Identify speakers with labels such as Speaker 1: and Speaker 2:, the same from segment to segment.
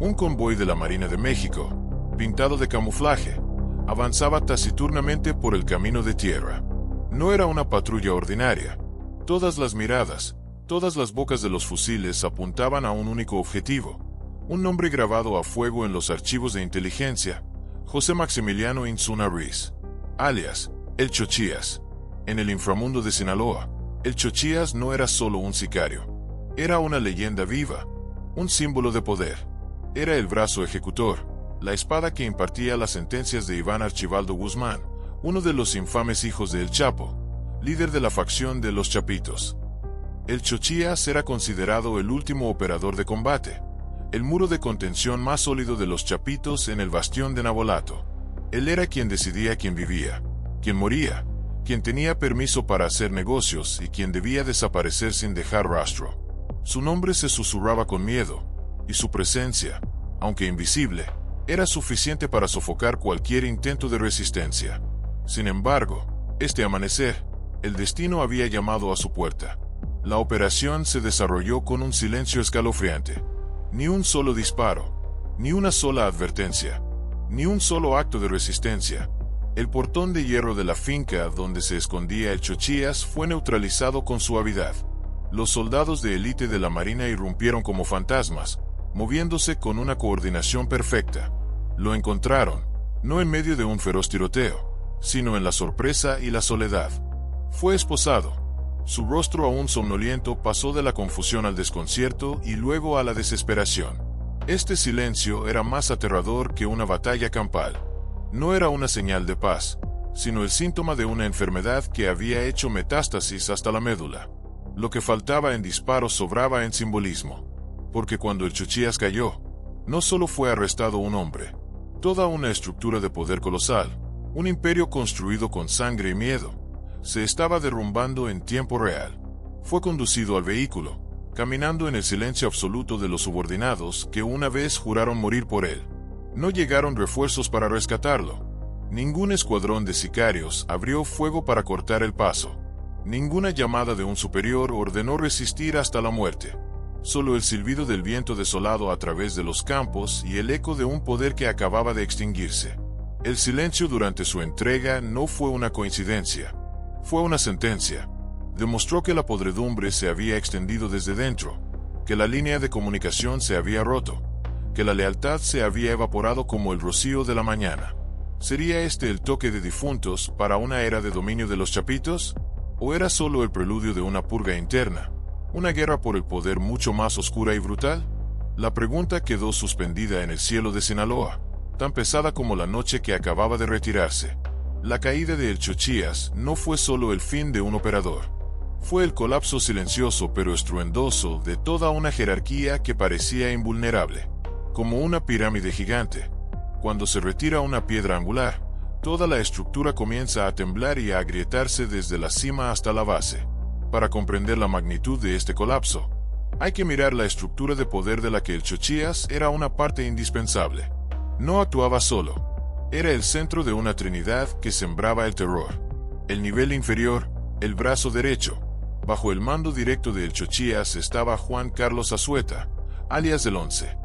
Speaker 1: Un convoy de la Marina de México, pintado de camuflaje, avanzaba taciturnamente por el camino de tierra. No era una patrulla ordinaria. Todas las miradas, todas las bocas de los fusiles apuntaban a un único objetivo. Un nombre grabado a fuego en los archivos de inteligencia: José Maximiliano Insuna Ruiz, alias El Chochías. En el inframundo de Sinaloa, El Chochías no era solo un sicario. Era una leyenda viva, un símbolo de poder. Era el brazo ejecutor, la espada que impartía las sentencias de Iván Archibaldo Guzmán, uno de los infames hijos de El Chapo, líder de la facción de los Chapitos. El Chochías era considerado el último operador de combate, el muro de contención más sólido de los Chapitos en el bastión de Navolato. Él era quien decidía quién vivía, quién moría, quien tenía permiso para hacer negocios y quien debía desaparecer sin dejar rastro. Su nombre se susurraba con miedo, y su presencia, aunque invisible, era suficiente para sofocar cualquier intento de resistencia. Sin embargo, este amanecer, el destino había llamado a su puerta. La operación se desarrolló con un silencio escalofriante. Ni un solo disparo, ni una sola advertencia, ni un solo acto de resistencia. El portón de hierro de la finca donde se escondía el Chochías fue neutralizado con suavidad. Los soldados de élite de la Marina irrumpieron como fantasmas, moviéndose con una coordinación perfecta. Lo encontraron, no en medio de un feroz tiroteo, sino en la sorpresa y la soledad. Fue esposado. Su rostro aún somnoliento pasó de la confusión al desconcierto y luego a la desesperación. Este silencio era más aterrador que una batalla campal. No era una señal de paz, sino el síntoma de una enfermedad que había hecho metástasis hasta la médula. Lo que faltaba en disparos sobraba en simbolismo. Porque cuando el Chochías cayó, no solo fue arrestado un hombre, toda una estructura de poder colosal, un imperio construido con sangre y miedo, se estaba derrumbando en tiempo real. Fue conducido al vehículo, caminando en el silencio absoluto de los subordinados que una vez juraron morir por él. No llegaron refuerzos para rescatarlo. Ningún escuadrón de sicarios abrió fuego para cortar el paso. Ninguna llamada de un superior ordenó resistir hasta la muerte. Solo el silbido del viento desolado a través de los campos y el eco de un poder que acababa de extinguirse. El silencio durante su entrega no fue una coincidencia. Fue una sentencia. Demostró que la podredumbre se había extendido desde dentro, que la línea de comunicación se había roto, que la lealtad se había evaporado como el rocío de la mañana. ¿Sería este el toque de difuntos para una era de dominio de los Chapitos? ¿O era solo el preludio de una purga interna? ¿Una guerra por el poder mucho más oscura y brutal? La pregunta quedó suspendida en el cielo de Sinaloa, tan pesada como la noche que acababa de retirarse. La caída de El Chochías no fue solo el fin de un operador. Fue el colapso silencioso pero estruendoso de toda una jerarquía que parecía invulnerable. Como una pirámide gigante. Cuando se retira una piedra angular, toda la estructura comienza a temblar y a agrietarse desde la cima hasta la base. Para comprender la magnitud de este colapso, hay que mirar la estructura de poder de la que el Chochías era una parte indispensable. No actuaba solo. Era el centro de una trinidad que sembraba el terror. El nivel inferior, el brazo derecho. Bajo el mando directo de El Chochías estaba Juan Carlos Azueta, alias el Once.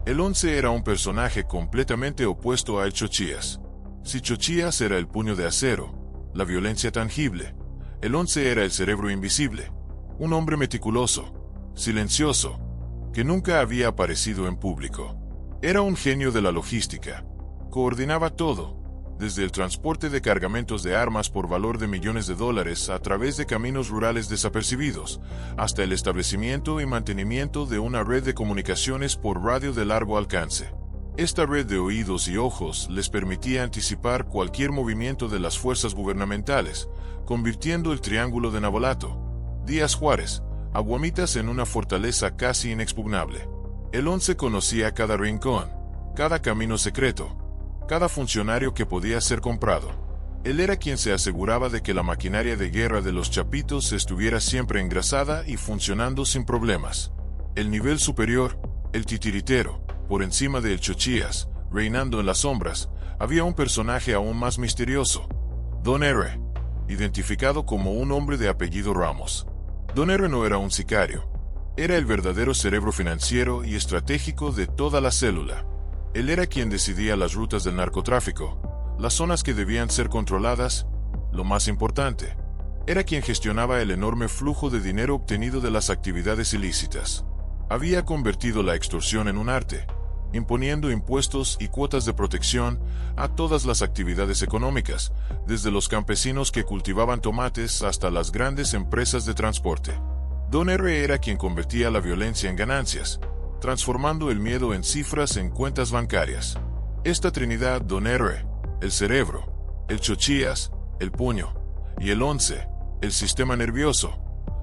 Speaker 1: El Once era un personaje completamente opuesto a El Chochías. Si Chochías era el puño de acero, la violencia tangible, el Once era el cerebro invisible, un hombre meticuloso, silencioso, que nunca había aparecido en público. Era un genio de la logística. Coordinaba todo, desde el transporte de cargamentos de armas por valor de millones de dólares a través de caminos rurales desapercibidos, hasta el establecimiento y mantenimiento de una red de comunicaciones por radio de largo alcance. Esta red de oídos y ojos les permitía anticipar cualquier movimiento de las fuerzas gubernamentales, convirtiendo el triángulo de Navolato, Díaz Juárez, Aguamitas en una fortaleza casi inexpugnable. El Once conocía cada rincón, cada camino secreto, cada funcionario que podía ser comprado. Él era quien se aseguraba de que la maquinaria de guerra de los Chapitos estuviera siempre engrasada y funcionando sin problemas. El nivel superior, el titiritero, por encima de El Chochías, reinando en las sombras, había un personaje aún más misterioso, Don R., identificado como un hombre de apellido Ramos. Don R. no era un sicario. Era el verdadero cerebro financiero y estratégico de toda la célula. Él era quien decidía las rutas del narcotráfico, las zonas que debían ser controladas. Lo más importante, era quien gestionaba el enorme flujo de dinero obtenido de las actividades ilícitas. Había convertido la extorsión en un arte, imponiendo impuestos y cuotas de protección a todas las actividades económicas, desde los campesinos que cultivaban tomates hasta las grandes empresas de transporte. Don R. era quien convertía la violencia en ganancias, transformando el miedo en cifras en cuentas bancarias. Esta trinidad, Don R., el cerebro, el chochías, el puño, y el 11, el sistema nervioso,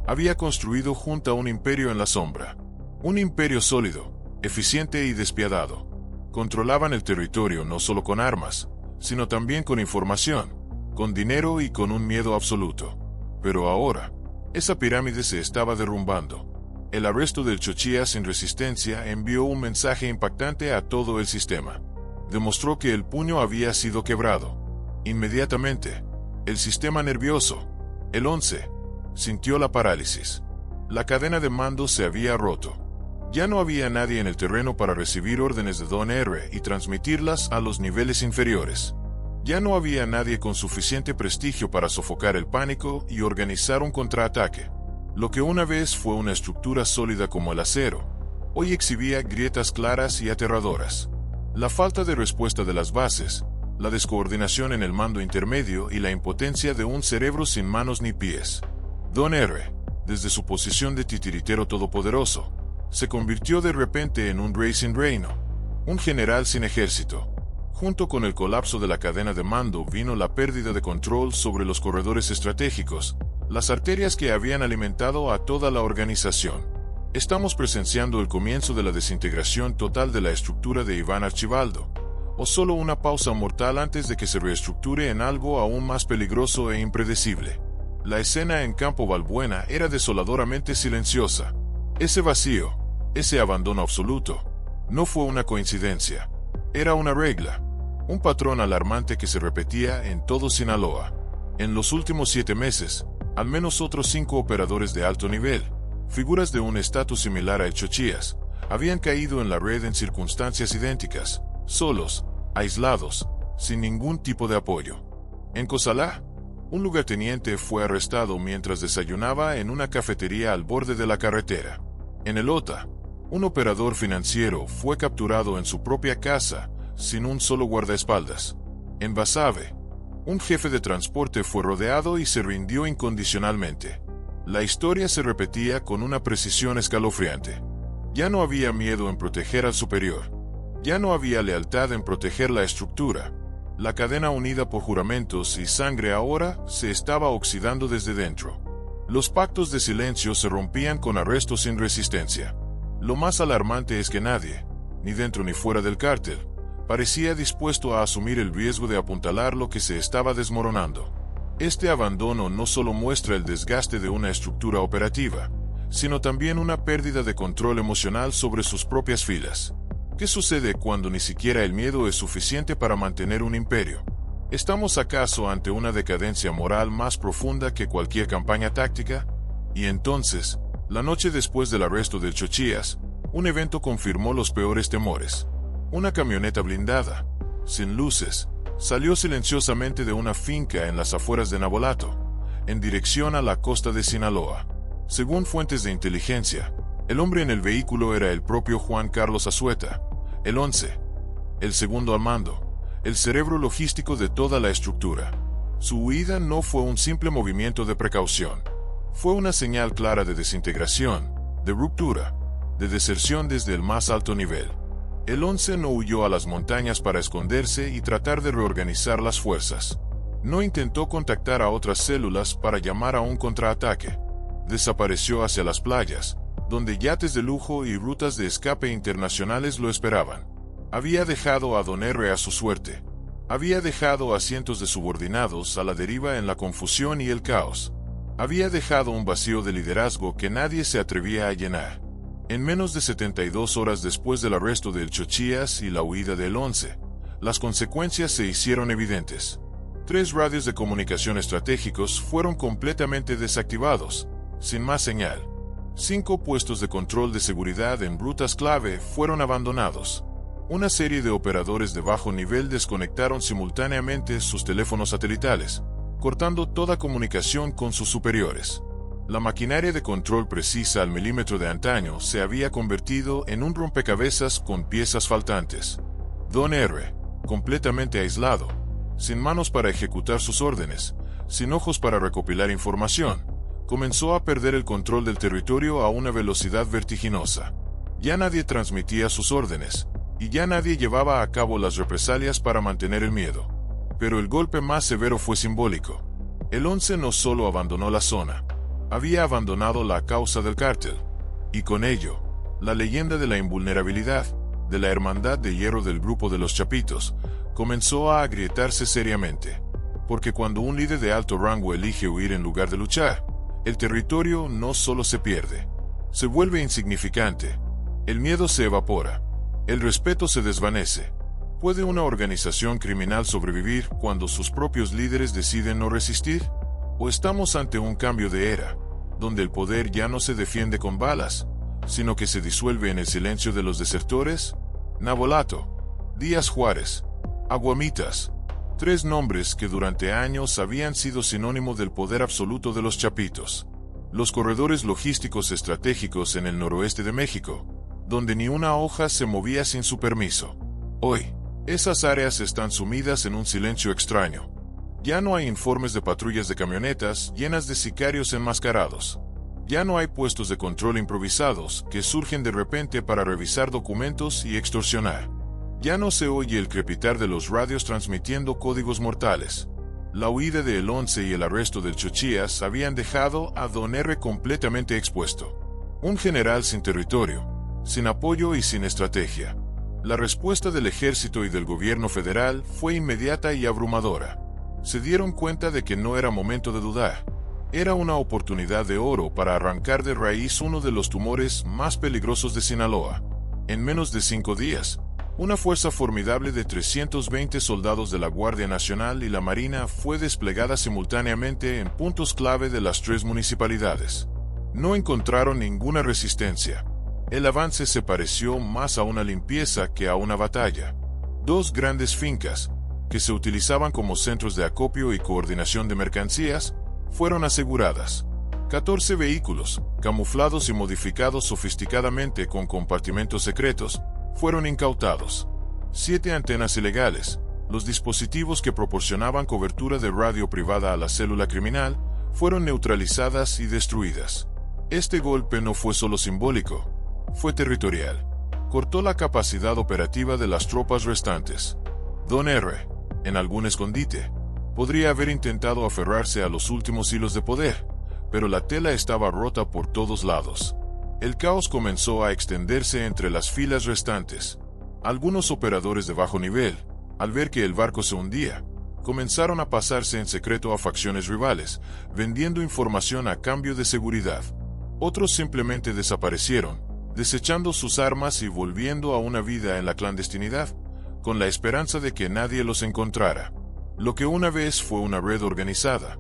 Speaker 1: había construido junto a un imperio en la sombra. Un imperio sólido, eficiente y despiadado. Controlaban el territorio no solo con armas, sino también con información, con dinero y con un miedo absoluto. Pero ahora, esa pirámide se estaba derrumbando. El arresto del Chochías sin resistencia envió un mensaje impactante a todo el sistema. Demostró que el puño había sido quebrado. Inmediatamente, el sistema nervioso, el 11, sintió la parálisis. La cadena de mando se había roto. Ya no había nadie en el terreno para recibir órdenes de Don R. y transmitirlas a los niveles inferiores. Ya no había nadie con suficiente prestigio para sofocar el pánico y organizar un contraataque. Lo que una vez fue una estructura sólida como el acero, hoy exhibía grietas claras y aterradoras. La falta de respuesta de las bases, la descoordinación en el mando intermedio y la impotencia de un cerebro sin manos ni pies. Don R., desde su posición de titiritero todopoderoso, se convirtió de repente en un rey sin reino, un general sin ejército. Junto con el colapso de la cadena de mando vino la pérdida de control sobre los corredores estratégicos, las arterias que habían alimentado a toda la organización. Estamos presenciando el comienzo de la desintegración total de la estructura de Iván Archibaldo, o solo una pausa mortal antes de que se reestructure en algo aún más peligroso e impredecible. La escena en Campo Balbuena era desoladoramente silenciosa. Ese vacío, ese abandono absoluto, no fue una coincidencia. Era una regla, un patrón alarmante que se repetía en todo Sinaloa. En los últimos 7 meses, al menos otros 5 operadores de alto nivel, figuras de un estatus similar a El Chochías, habían caído en la red en circunstancias idénticas, solos, aislados, sin ningún tipo de apoyo. En Cozalá, un lugarteniente fue arrestado mientras desayunaba en una cafetería al borde de la carretera. En El Ota, un operador financiero fue capturado en su propia casa, sin un solo guardaespaldas. En Basabe, un jefe de transporte fue rodeado y se rindió incondicionalmente. La historia se repetía con una precisión escalofriante. Ya no había miedo en proteger al superior. Ya no había lealtad en proteger la estructura. La cadena unida por juramentos y sangre ahora se estaba oxidando desde dentro. Los pactos de silencio se rompían con arrestos sin resistencia. Lo más alarmante es que nadie, ni dentro ni fuera del cártel, parecía dispuesto a asumir el riesgo de apuntalar lo que se estaba desmoronando. Este abandono no solo muestra el desgaste de una estructura operativa, sino también una pérdida de control emocional sobre sus propias filas. ¿Qué sucede cuando ni siquiera el miedo es suficiente para mantener un imperio? ¿Estamos acaso ante una decadencia moral más profunda que cualquier campaña táctica? Y entonces, la noche después del arresto del Chochías, un evento confirmó los peores temores. Una camioneta blindada, sin luces, salió silenciosamente de una finca en las afueras de Navolato, en dirección a la costa de Sinaloa. Según fuentes de inteligencia, el hombre en el vehículo era el propio Juan Carlos Azueta, el 11, el segundo al mando, el cerebro logístico de toda la estructura. Su huida no fue un simple movimiento de precaución. Fue una señal clara de desintegración, de ruptura, de deserción desde el más alto nivel. El 11 no huyó a las montañas para esconderse y tratar de reorganizar las fuerzas. No intentó contactar a otras células para llamar a un contraataque. Desapareció hacia las playas, donde yates de lujo y rutas de escape internacionales lo esperaban. Había dejado a Don R. a su suerte. Había dejado a cientos de subordinados a la deriva en la confusión y el caos. Había dejado un vacío de liderazgo que nadie se atrevía a llenar. En menos de 72 horas después del arresto del Chochías y la huida del 11, las consecuencias se hicieron evidentes. 3 radios de comunicación estratégicos fueron completamente desactivados, sin más señal. 5 puestos de control de seguridad en rutas clave fueron abandonados. Una serie de operadores de bajo nivel desconectaron simultáneamente sus teléfonos satelitales, cortando toda comunicación con sus superiores. La maquinaria de control precisa al milímetro de antaño se había convertido en un rompecabezas con piezas faltantes. Don R., completamente aislado, sin manos para ejecutar sus órdenes, sin ojos para recopilar información, comenzó a perder el control del territorio a una velocidad vertiginosa. Ya nadie transmitía sus órdenes, y ya nadie llevaba a cabo las represalias para mantener el miedo. Pero el golpe más severo fue simbólico. El 11 no solo abandonó la zona, había abandonado la causa del cártel, y con ello, la leyenda de la invulnerabilidad, de la hermandad de hierro del grupo de los Chapitos, comenzó a agrietarse seriamente. Porque cuando un líder de alto rango elige huir en lugar de luchar, el territorio no solo se pierde, se vuelve insignificante, el miedo se evapora, el respeto se desvanece. ¿Puede una organización criminal sobrevivir cuando sus propios líderes deciden no resistir? ¿O estamos ante un cambio de era, donde el poder ya no se defiende con balas, sino que se disuelve en el silencio de los desertores? Nabolato, Díaz Juárez, Aguamitas, 3 nombres que durante años habían sido sinónimo del poder absoluto de los Chapitos. Los corredores logísticos estratégicos en el noroeste de México, donde ni una hoja se movía sin su permiso. Hoy, esas áreas están sumidas en un silencio extraño. Ya no hay informes de patrullas de camionetas llenas de sicarios enmascarados. Ya no hay puestos de control improvisados que surgen de repente para revisar documentos y extorsionar. Ya no se oye el crepitar de los radios transmitiendo códigos mortales. La huida de El 11 y el arresto del Chochías habían dejado a Don R. completamente expuesto. Un general sin territorio, sin apoyo y sin estrategia. La respuesta del ejército y del gobierno federal fue inmediata y abrumadora. Se dieron cuenta de que no era momento de dudar. Era una oportunidad de oro para arrancar de raíz uno de los tumores más peligrosos de Sinaloa. En menos de 5 días, una fuerza formidable de 320 soldados de la Guardia Nacional y la Marina fue desplegada simultáneamente en puntos clave de las 3 municipalidades. No encontraron ninguna resistencia. El avance se pareció más a una limpieza que a una batalla. 2 grandes fincas, que se utilizaban como centros de acopio y coordinación de mercancías, fueron aseguradas. 14 vehículos, camuflados y modificados sofisticadamente con compartimentos secretos, fueron incautados. 7 antenas ilegales, los dispositivos que proporcionaban cobertura de radio privada a la célula criminal, fueron neutralizadas y destruidas. Este golpe no fue solo simbólico, fue territorial. Cortó la capacidad operativa de las tropas restantes. Don R., en algún escondite, podría haber intentado aferrarse a los últimos hilos de poder, pero la tela estaba rota por todos lados. El caos comenzó a extenderse entre las filas restantes. Algunos operadores de bajo nivel, al ver que el barco se hundía, comenzaron a pasarse en secreto a facciones rivales, vendiendo información a cambio de seguridad. Otros simplemente desaparecieron, desechando sus armas y volviendo a una vida en la clandestinidad, con la esperanza de que nadie los encontrara. Lo que una vez fue una red organizada,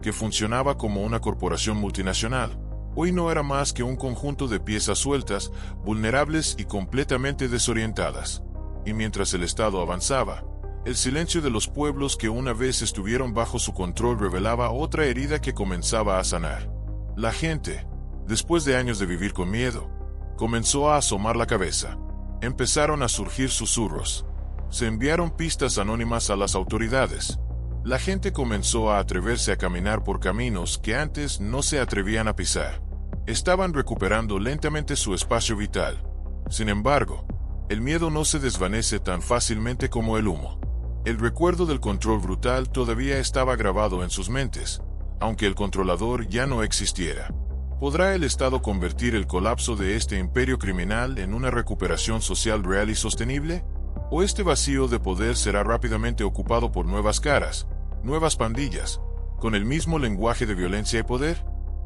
Speaker 1: que funcionaba como una corporación multinacional, hoy no era más que un conjunto de piezas sueltas, vulnerables y completamente desorientadas. Y mientras el Estado avanzaba, el silencio de los pueblos que una vez estuvieron bajo su control revelaba otra herida que comenzaba a sanar. La gente, después de años de vivir con miedo, comenzó a asomar la cabeza. Empezaron a surgir susurros. Se enviaron pistas anónimas a las autoridades. La gente comenzó a atreverse a caminar por caminos que antes no se atrevían a pisar. Estaban recuperando lentamente su espacio vital. Sin embargo, el miedo no se desvanece tan fácilmente como el humo. El recuerdo del control brutal todavía estaba grabado en sus mentes, aunque el controlador ya no existiera. ¿Podrá el Estado convertir el colapso de este imperio criminal en una recuperación social real y sostenible? ¿O este vacío de poder será rápidamente ocupado por nuevas caras, nuevas pandillas, con el mismo lenguaje de violencia y poder?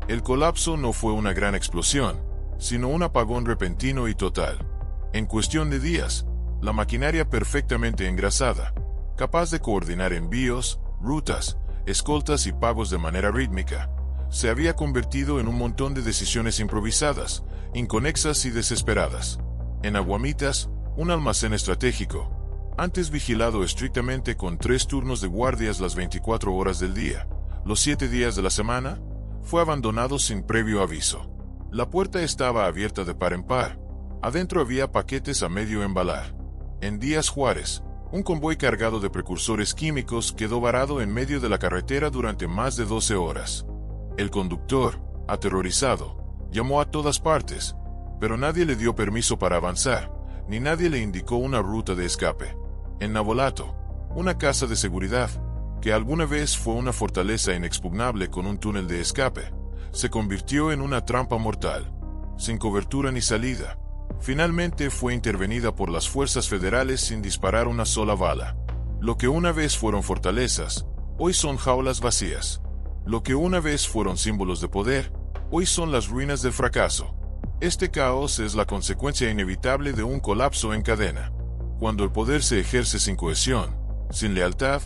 Speaker 1: El colapso no fue una gran explosión, sino un apagón repentino y total. En cuestión de días, la maquinaria perfectamente engrasada, capaz de coordinar envíos, rutas, escoltas y pagos de manera rítmica, se había convertido en un montón de decisiones improvisadas, inconexas y desesperadas. En Aguamitas, un almacén estratégico, antes vigilado estrictamente con 3 turnos de guardias las 24 horas del día, los 7 días de la semana, fue abandonado sin previo aviso. La puerta estaba abierta de par en par. Adentro había paquetes a medio embalar. En Díaz Juárez, un convoy cargado de precursores químicos quedó varado en medio de la carretera durante más de 12 horas. El conductor, aterrorizado, llamó a todas partes, pero nadie le dio permiso para avanzar, ni nadie le indicó una ruta de escape. En Navolato, una casa de seguridad, que alguna vez fue una fortaleza inexpugnable con un túnel de escape, se convirtió en una trampa mortal, sin cobertura ni salida. Finalmente fue intervenida por las fuerzas federales sin disparar una sola bala. Lo que una vez fueron fortalezas, hoy son jaulas vacías. Lo que una vez fueron símbolos de poder, hoy son las ruinas del fracaso. Este caos es la consecuencia inevitable de un colapso en cadena. Cuando el poder se ejerce sin cohesión, sin lealtad,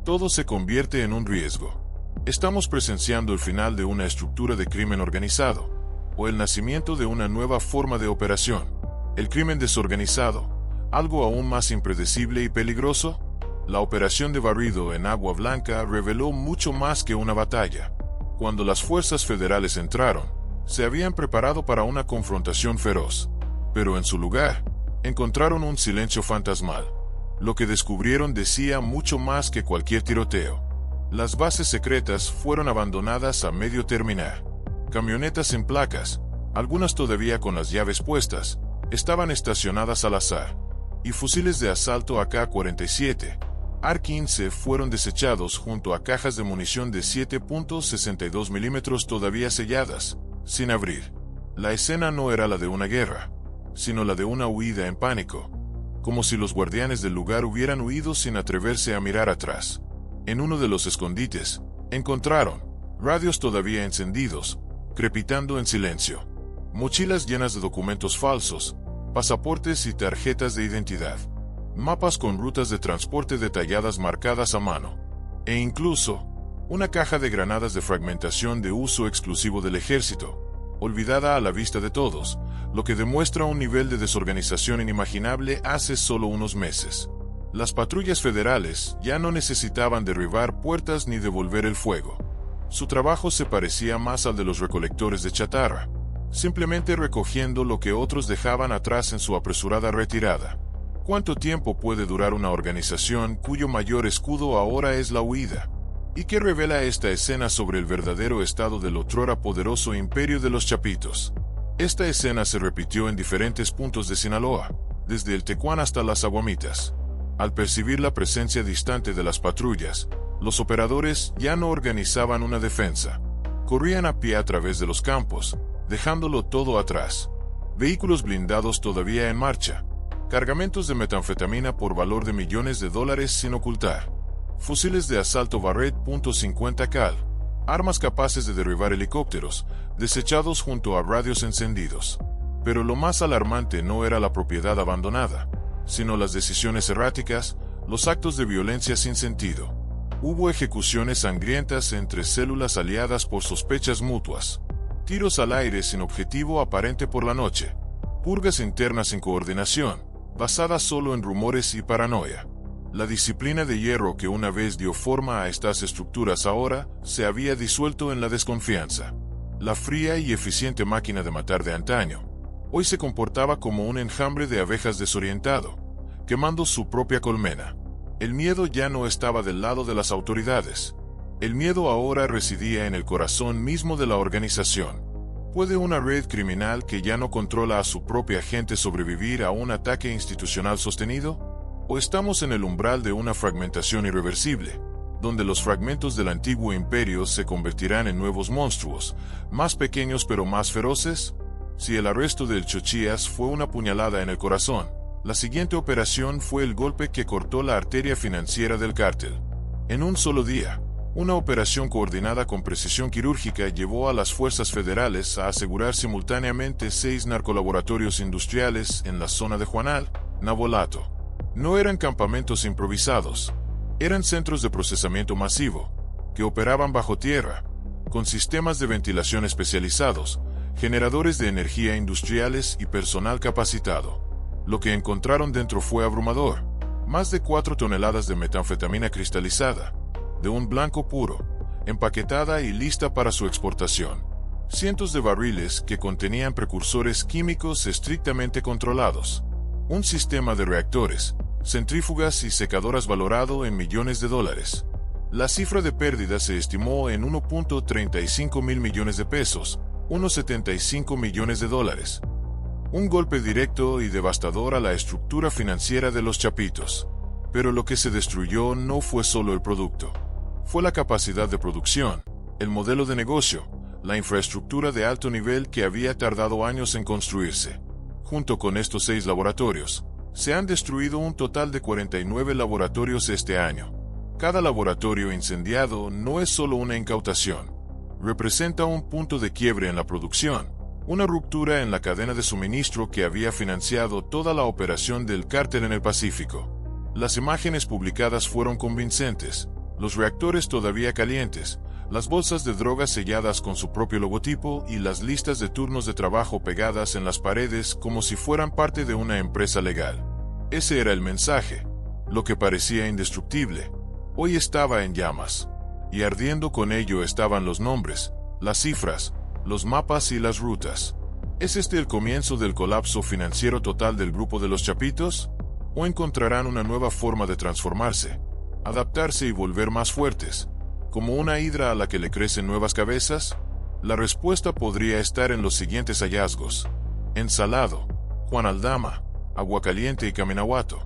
Speaker 1: todo se convierte en un riesgo. Estamos presenciando el final de una estructura de crimen organizado, o el nacimiento de una nueva forma de operación. El crimen desorganizado, algo aún más impredecible y peligroso. La operación de barrido en Agua Blanca reveló mucho más que una batalla. Cuando las fuerzas federales entraron, se habían preparado para una confrontación feroz, pero en su lugar, encontraron un silencio fantasmal. Lo que descubrieron decía mucho más que cualquier tiroteo. Las bases secretas fueron abandonadas a medio terminar. Camionetas sin placas, algunas todavía con las llaves puestas, estaban estacionadas al azar, y fusiles de asalto AK-47, AR-15 fueron desechados junto a cajas de munición de 7.62 milímetros todavía selladas, sin abrir. La escena no era la de una guerra, sino la de una huida en pánico, como si los guardianes del lugar hubieran huido sin atreverse a mirar atrás. En uno de los escondites, encontraron radios todavía encendidos, crepitando en silencio, mochilas llenas de documentos falsos, pasaportes y tarjetas de identidad, mapas con rutas de transporte detalladas marcadas a mano, e incluso una caja de granadas de fragmentación de uso exclusivo del ejército, olvidada a la vista de todos, lo que demuestra un nivel de desorganización inimaginable hace solo unos meses. Las patrullas federales ya no necesitaban derribar puertas ni devolver el fuego. Su trabajo se parecía más al de los recolectores de chatarra, simplemente recogiendo lo que otros dejaban atrás en su apresurada retirada. ¿Cuánto tiempo puede durar una organización cuyo mayor escudo ahora es la huida? ¿Y qué revela esta escena sobre el verdadero estado del otrora poderoso imperio de los Chapitos? Esta escena se repitió en diferentes puntos de Sinaloa, desde el Tecuán hasta las Aguamitas. Al percibir la presencia distante de las patrullas, los operadores ya no organizaban una defensa. Corrían a pie a través de los campos, dejándolo todo atrás. Vehículos blindados todavía en marcha, cargamentos de metanfetamina por valor de millones de dólares sin ocultar, fusiles de asalto Barrett .50 cal, armas capaces de derribar helicópteros, desechados junto a radios encendidos. Pero lo más alarmante no era la propiedad abandonada, sino las decisiones erráticas, los actos de violencia sin sentido. Hubo ejecuciones sangrientas entre células aliadas por sospechas mutuas, tiros al aire sin objetivo aparente por la noche, purgas internas sin coordinación, basadas solo en rumores y paranoia. La disciplina de hierro que una vez dio forma a estas estructuras ahora se había disuelto en la desconfianza. La fría y eficiente máquina de matar de antaño hoy se comportaba como un enjambre de abejas desorientado, quemando su propia colmena. El miedo ya no estaba del lado de las autoridades. El miedo ahora residía en el corazón mismo de la organización. ¿Puede una red criminal que ya no controla a su propia gente sobrevivir a un ataque institucional sostenido? ¿O estamos en el umbral de una fragmentación irreversible, donde los fragmentos del antiguo imperio se convertirán en nuevos monstruos, más pequeños pero más feroces? Si el arresto del Chochías fue una puñalada en el corazón, la siguiente operación fue el golpe que cortó la arteria financiera del cártel. En un solo día, una operación coordinada con precisión quirúrgica llevó a las fuerzas federales a asegurar simultáneamente 6 narcolaboratorios industriales en la zona de Juanal, Navolato. No eran campamentos improvisados, eran centros de procesamiento masivo, que operaban bajo tierra, con sistemas de ventilación especializados, generadores de energía industriales y personal capacitado. Lo que encontraron dentro fue abrumador. Más de 4 toneladas de metanfetamina cristalizada, de un blanco puro, empaquetada y lista para su exportación. Cientos de barriles que contenían precursores químicos estrictamente controlados. Un sistema de reactores, centrífugas y secadoras valorado en millones de dólares. La cifra de pérdidas se estimó en 1.35 mil millones de pesos, unos 75 millones de dólares. Un golpe directo y devastador a la estructura financiera de los Chapitos. Pero lo que se destruyó no fue solo el producto. Fue la capacidad de producción, el modelo de negocio, la infraestructura de alto nivel que había tardado años en construirse. Junto con estos 6 laboratorios, se han destruido un total de 49 laboratorios este año. Cada laboratorio incendiado no es solo una incautación. Representa un punto de quiebre en la producción, una ruptura en la cadena de suministro que había financiado toda la operación del cártel en el Pacífico. Las imágenes publicadas fueron convincentes, los reactores todavía calientes, las bolsas de drogas selladas con su propio logotipo y las listas de turnos de trabajo pegadas en las paredes como si fueran parte de una empresa legal. Ese era el mensaje. Lo que parecía indestructible, hoy estaba en llamas. Y ardiendo con ello estaban los nombres, las cifras, los mapas y las rutas. ¿Es este el comienzo del colapso financiero total del grupo de los Chapitos? ¿O encontrarán una nueva forma de transformarse, adaptarse y volver más fuertes, como una hidra a la que le crecen nuevas cabezas? La respuesta podría estar en los siguientes hallazgos. En Salado, Juan Aldama, Aguacaliente y Caminahuato,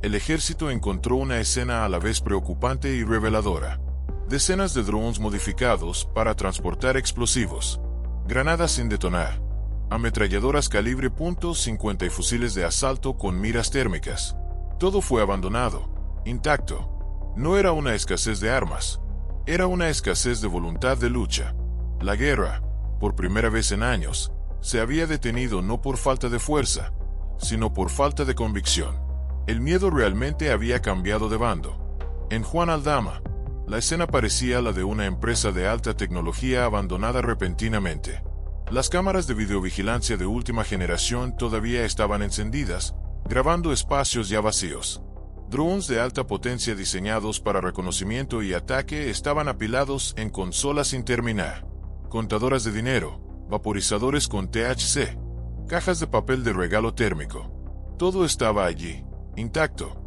Speaker 1: el ejército encontró una escena a la vez preocupante y reveladora. Decenas de drones modificados para transportar explosivos, granadas sin detonar, ametralladoras calibre .50 y fusiles de asalto con miras térmicas. Todo fue abandonado, intacto. No era una escasez de armas, era una escasez de voluntad de lucha. La guerra, por primera vez en años, se había detenido no por falta de fuerza, sino por falta de convicción. El miedo realmente había cambiado de bando. En Juan Aldama, la escena parecía la de una empresa de alta tecnología abandonada repentinamente. Las cámaras de videovigilancia de última generación todavía estaban encendidas, grabando espacios ya vacíos. Drones de alta potencia diseñados para reconocimiento y ataque estaban apilados en consolas sin terminar. Contadoras de dinero, vaporizadores con THC, cajas de papel de regalo térmico. Todo estaba allí, intacto,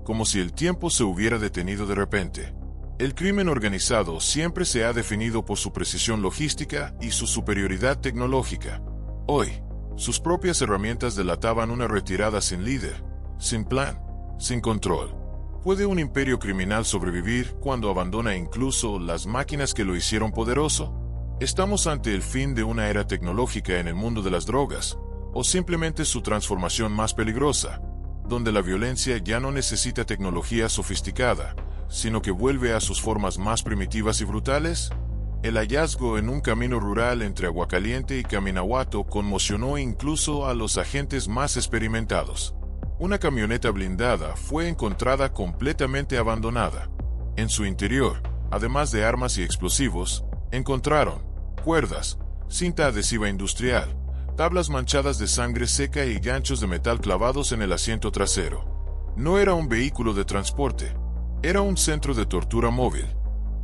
Speaker 1: como si el tiempo se hubiera detenido de repente. El crimen organizado siempre se ha definido por su precisión logística y su superioridad tecnológica. Hoy, sus propias herramientas delataban una retirada sin líder, sin plan, sin control. ¿Puede un imperio criminal sobrevivir cuando abandona incluso las máquinas que lo hicieron poderoso? ¿Estamos ante el fin de una era tecnológica en el mundo de las drogas, o simplemente su transformación más peligrosa, donde la violencia ya no necesita tecnología sofisticada, sino que vuelve a sus formas más primitivas y brutales? El hallazgo en un camino rural entre Aguacaliente y Caminahuato conmocionó incluso a los agentes más experimentados. Una camioneta blindada fue encontrada completamente abandonada. En su interior, además de armas y explosivos, encontraron cuerdas, cinta adhesiva industrial, tablas manchadas de sangre seca y ganchos de metal clavados en el asiento trasero. No era un vehículo de transporte, era un centro de tortura móvil.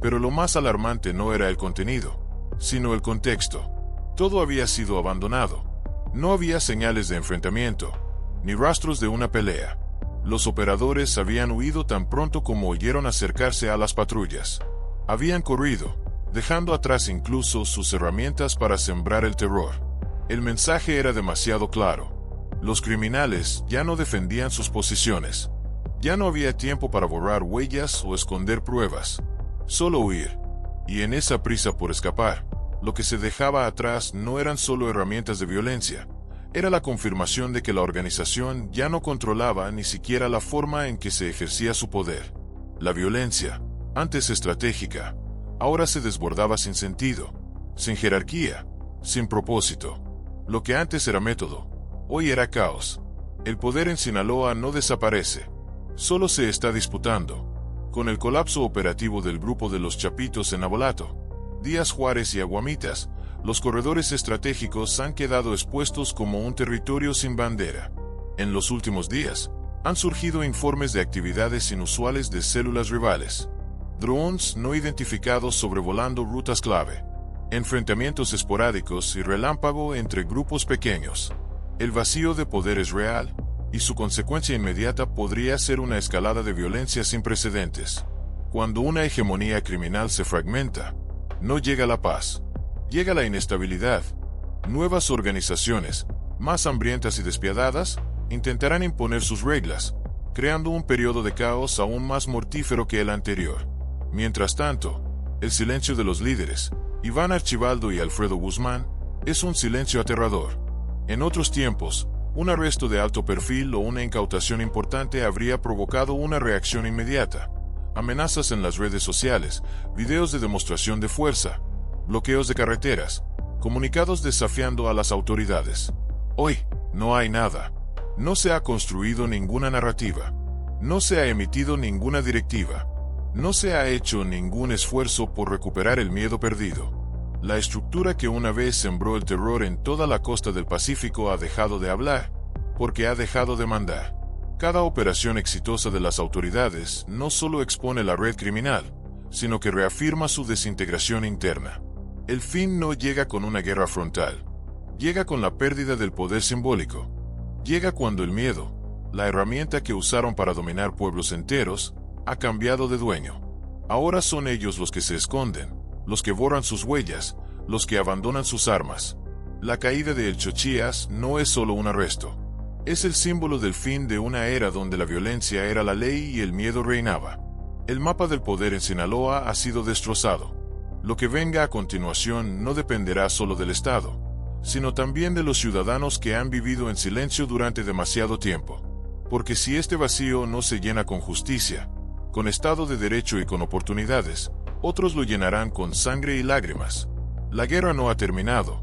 Speaker 1: Pero lo más alarmante no era el contenido, sino el contexto. Todo había sido abandonado. No había señales de enfrentamiento, ni rastros de una pelea. Los operadores habían huido tan pronto como oyeron acercarse a las patrullas. Habían corrido, dejando atrás incluso sus herramientas para sembrar el terror. El mensaje era demasiado claro. Los criminales ya no defendían sus posiciones. Ya no había tiempo para borrar huellas o esconder pruebas. Solo huir. Y en esa prisa por escapar, lo que se dejaba atrás no eran solo herramientas de violencia. Era la confirmación de que la organización ya no controlaba ni siquiera la forma en que se ejercía su poder. La violencia, antes estratégica, ahora se desbordaba sin sentido, sin jerarquía, sin propósito. Lo que antes era método, hoy era caos. El poder en Sinaloa no desaparece, solo se está disputando. Con el colapso operativo del grupo de los Chapitos en Navolato, Díaz Juárez y Aguamitas, los corredores estratégicos han quedado expuestos como un territorio sin bandera. En los últimos días, han surgido informes de actividades inusuales de células rivales. Drones no identificados sobrevolando rutas clave. Enfrentamientos esporádicos y relámpago entre grupos pequeños. El vacío de poder es real, y su consecuencia inmediata podría ser una escalada de violencia sin precedentes. Cuando una hegemonía criminal se fragmenta, no llega la paz. Llega la inestabilidad. Nuevas organizaciones, más hambrientas y despiadadas, intentarán imponer sus reglas, creando un periodo de caos aún más mortífero que el anterior. Mientras tanto, el silencio de los líderes, Iván Archibaldo y Alfredo Guzmán, es un silencio aterrador. En otros tiempos, un arresto de alto perfil o una incautación importante habría provocado una reacción inmediata. Amenazas en las redes sociales, videos de demostración de fuerza, bloqueos de carreteras, comunicados desafiando a las autoridades. Hoy, no hay nada. No se ha construido ninguna narrativa. No se ha emitido ninguna directiva. No se ha hecho ningún esfuerzo por recuperar el miedo perdido. La estructura que una vez sembró el terror en toda la costa del Pacífico ha dejado de hablar, porque ha dejado de mandar. Cada operación exitosa de las autoridades no solo expone la red criminal, sino que reafirma su desintegración interna. El fin no llega con una guerra frontal. Llega con la pérdida del poder simbólico. Llega cuando el miedo, la herramienta que usaron para dominar pueblos enteros, ha cambiado de dueño. Ahora son ellos los que se esconden, los que borran sus huellas, los que abandonan sus armas. La caída de El Chochías no es solo un arresto. Es el símbolo del fin de una era donde la violencia era la ley y el miedo reinaba. El mapa del poder en Sinaloa ha sido destrozado. Lo que venga a continuación no dependerá solo del Estado, sino también de los ciudadanos que han vivido en silencio durante demasiado tiempo. Porque si este vacío no se llena con justicia, con Estado de Derecho y con oportunidades, otros lo llenarán con sangre y lágrimas. La guerra no ha terminado,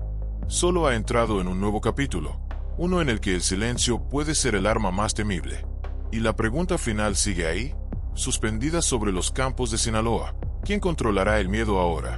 Speaker 1: solo ha entrado en un nuevo capítulo, uno en el que el silencio puede ser el arma más temible. Y la pregunta final sigue ahí, suspendida sobre los campos de Sinaloa. ¿Quién controlará el miedo ahora?